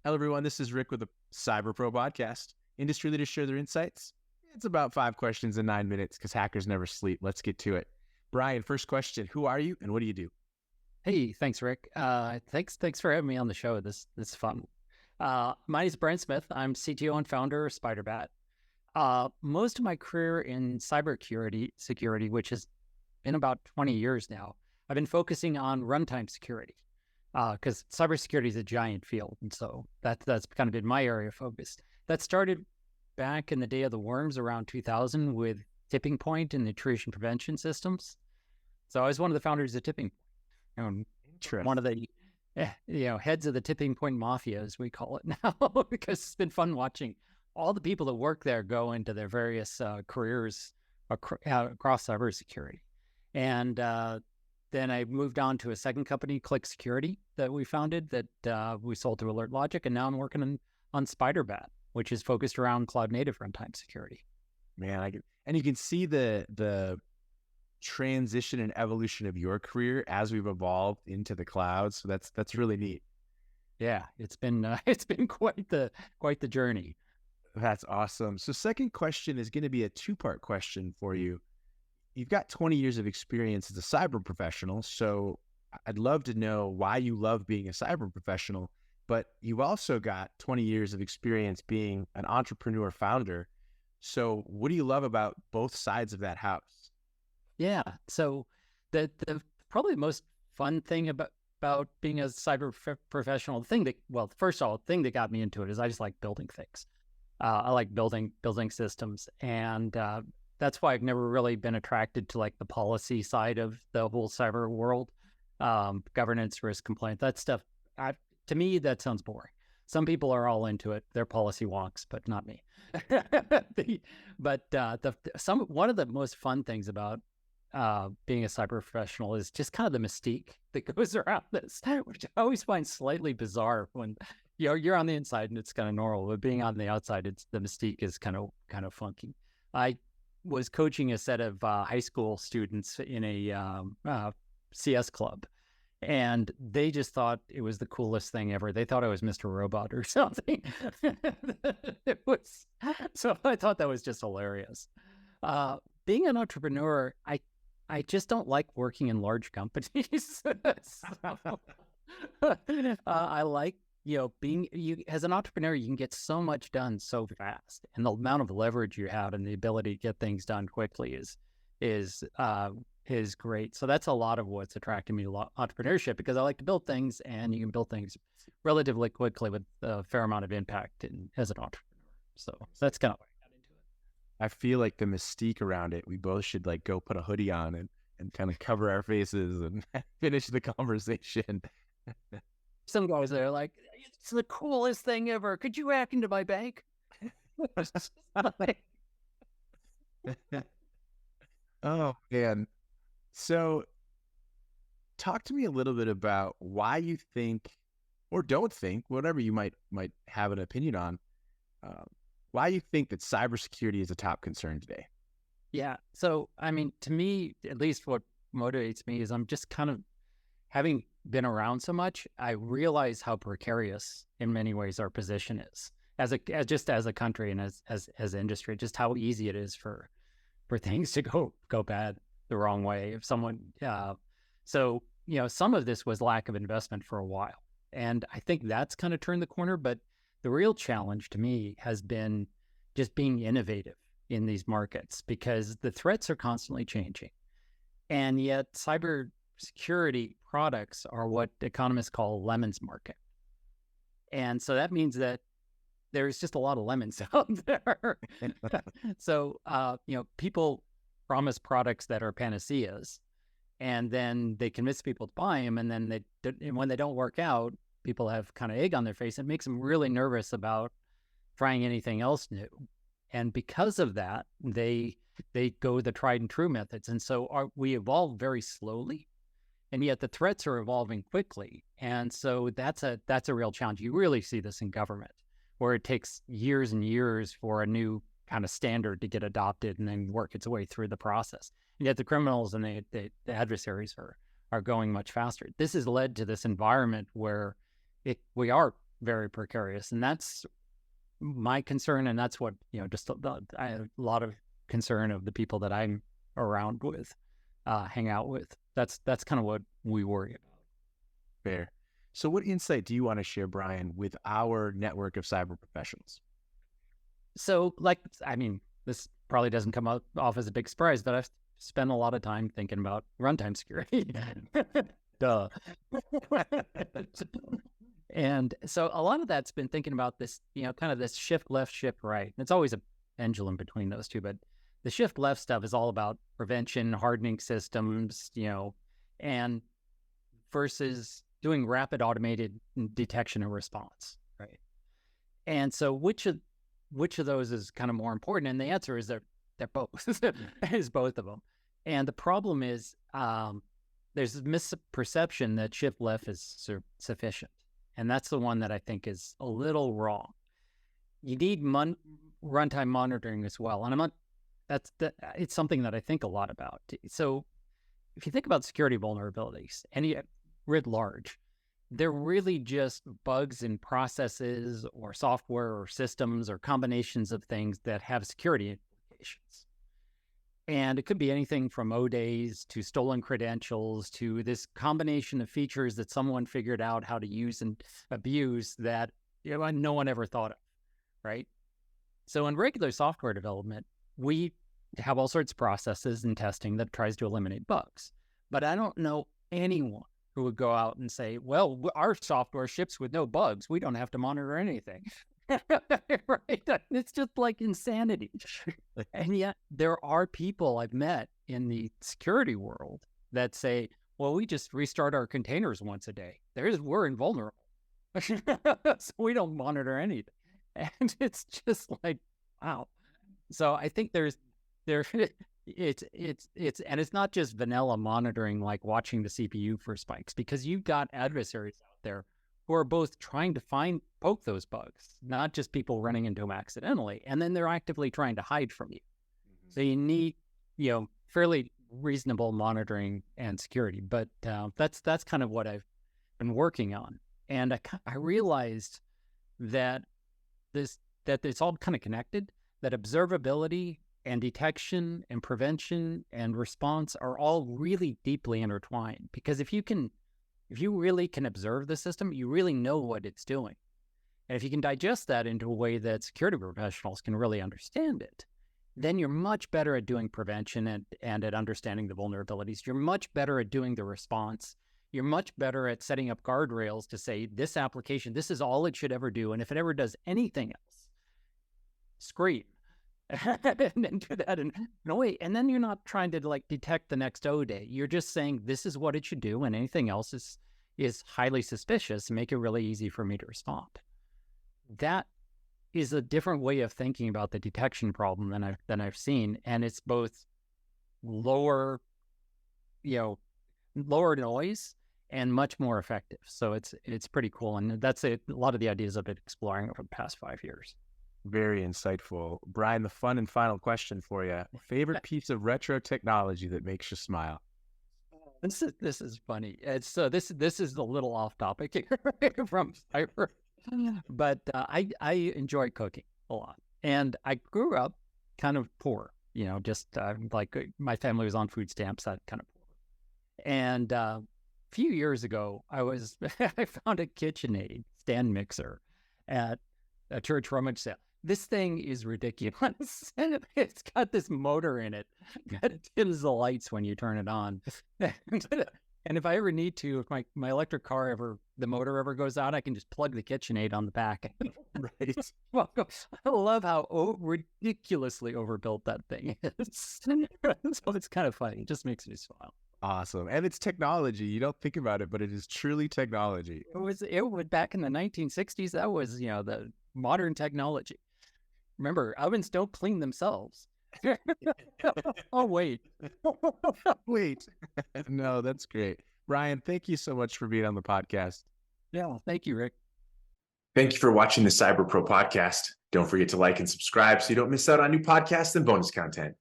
Hello, everyone. This is Rick with the Cyber Pro podcast. Industry leaders share their insights. It's about 5 questions in 9 minutes because hackers never sleep. Let's get to it. Brian, first question. Who are you and what do you do? Hey, thanks, Rick. Thanks for having me on the show. This is fun. My name is Brian Smith. I'm CTO and founder of SpiderBat. Most of my career in cybersecurity, which has been about 20 years now, I've been focusing on runtime security because cybersecurity is a giant field, and so that's kind of been my area of focus. That started back in the day of the worms around 2000 with Tipping Point and intrusion prevention systems. So I was one of the founders of Tipping Point. One of the heads of the Tipping Point Mafia, as we call it now, because it's been fun watching all the people that work there go into their various careers across cybersecurity. And then I moved on to a second company, Click Security, that we founded that we sold to Alert Logic. And now I'm working on SpiderBat, which is focused around cloud native runtime security. Man, and you can see the transition and evolution of your career as we've evolved into the cloud. So that's really neat. Yeah, it's been quite the journey. That's awesome. So second question is going to be a 2-part question for you. You've got 20 years of experience as a cyber professional, so I'd love to know why you love being a cyber professional, but you've also got 20 years of experience being an entrepreneur founder. So what do you love about both sides of that house? Yeah. So the probably the most fun thing about being a cyber professional, first of all, the thing that got me into it is I just like building things. I like building systems, and that's why I've never really been attracted to like the policy side of the whole cyber world, governance, risk, compliance, that stuff. To me, that sounds boring. Some people are all into it; they're policy wonks, but not me. One of the most fun things about being a cyber professional is just kind of the mystique that goes around this, which I always find slightly bizarre when you're on the inside and it's kind of normal, but being on the outside, the mystique is kind of funky. I was coaching a set of high school students in a CS club, and they just thought it was the coolest thing ever. They thought I was Mr. Robot or something. So I thought that was just hilarious. Being an entrepreneur, I just don't like working in large companies. I like, as an entrepreneur, you can get so much done so fast, and the amount of leverage you have and the ability to get things done quickly is great. So that's a lot of what's attracting me to entrepreneurship, because I like to build things, and you can build things relatively quickly with a fair amount of impact as an entrepreneur. So that's kind of why I got into it. I feel like the mystique around it, we both should like go put a hoodie on and kind of cover our faces and finish the conversation. Some guys are like, it's the coolest thing ever. Could you hack into my bank? Oh, man. So talk to me a little bit about why you think, or don't think, whatever you might have an opinion on, why you think that cybersecurity is a top concern today. Yeah. So, I mean, to me, at least what motivates me is I'm just kind of, having been around so much, I realize how precarious in many ways our position is as a country and as industry, just how easy it is for things to go bad the wrong way. If someone, some of this was lack of investment for a while, and I think that's kind of turned the corner. But the real challenge to me has been just being innovative in these markets, because the threats are constantly changing, and yet cybersecurity products are what economists call lemons market. And so that means that there's just a lot of lemons out there. So, people promise products that are panaceas, and then they convince people to buy them. And then when they don't work out, people have kind of egg on their face. It makes them really nervous about trying anything else new. And because of that, they go the tried and true methods. And so we evolve very slowly, and yet the threats are evolving quickly. And so that's a real challenge. You really see this in government, where it takes years and years for a new kind of standard to get adopted and then work its way through the process. And yet the criminals and the adversaries are going much faster. This has led to this environment where we are very precarious. And that's my concern. And that's what, just a lot of concern of the people that I'm around with, hang out with. That's kind of what we worry about. Fair. So what insight do you want to share, Brian, with our network of cyber professionals? So this probably doesn't come off as a big surprise, but I've spent a lot of time thinking about runtime security. Duh. And so a lot of that's been thinking about this, kind of this shift left, shift right. And it's always a pendulum between those two, but the shift left stuff is all about prevention, hardening systems, and versus doing rapid automated detection and response, right? And so which of those is kind of more important? And the answer is they're both. Is both of them. And the problem is there's a misperception that shift left is sufficient. And that's the one that I think is a little wrong. You need runtime monitoring as well. And it's something that I think a lot about. So if you think about security vulnerabilities, writ large, they're really just bugs in processes or software or systems or combinations of things that have security implications. And it could be anything from O-days to stolen credentials to this combination of features that someone figured out how to use and abuse that no one ever thought of, right? So in regular software development, we have all sorts of processes and testing that tries to eliminate bugs. But I don't know anyone who would go out and say, well, our software ships with no bugs. We don't have to monitor anything. Right? It's just like insanity. And yet there are people I've met in the security world that say, well, we just restart our containers once a day. We're invulnerable. So we don't monitor anything. And it's just like, wow. So I think it's not just vanilla monitoring, like watching the CPU for spikes, because you've got adversaries out there who are both trying to poke those bugs, not just people running into them accidentally, and then they're actively trying to hide from you. Mm-hmm. So you need, fairly reasonable monitoring and security. But that's kind of what I've been working on, and I realized that it's all kind of connected. That observability and detection and prevention and response are all really deeply intertwined. Because if you really can observe the system, you really know what it's doing. And if you can digest that into a way that security professionals can really understand it, then you're much better at doing prevention and at understanding the vulnerabilities. You're much better at doing the response. You're much better at setting up guardrails to say, this application, this is all it should ever do. And if it ever does anything else, scream. And then do that in no way. And then you're not trying to detect the next O-day. You're just saying this is what it should do, and anything else is highly suspicious, and make it really easy for me to respond. That is a different way of thinking about the detection problem than I've seen, and it's both lower noise and much more effective. So it's pretty cool, and that's a lot of the ideas I've been exploring over the past 5 years. Very insightful. Brian, the fun and final question for you. Favorite piece of retro technology that makes you smile? This is funny. This is a little off topic from cyber, but I enjoy cooking a lot. And I grew up kind of poor, just like my family was on food stamps, that kind of poor. And a few years ago, I found a KitchenAid stand mixer at a church rummage sale. This thing is ridiculous. And it's got this motor in it that dims the lights when you turn it on. And if I ever need to, if my electric car the motor ever goes out, I can just plug the KitchenAid on the back. Right. Well, I love how ridiculously overbuilt that thing is. So it's kind of funny. It just makes me smile. Awesome. And it's technology. You don't think about it, but it is truly technology. It was back in the 1960s. That was, the modern technology. Remember, ovens don't clean themselves. Oh, wait. Wait. No, that's great. Brian, thank you so much for being on the podcast. Yeah, thank you, Rick. Thank you for watching the Cyber Pro podcast. Don't forget to like and subscribe so you don't miss out on new podcasts and bonus content.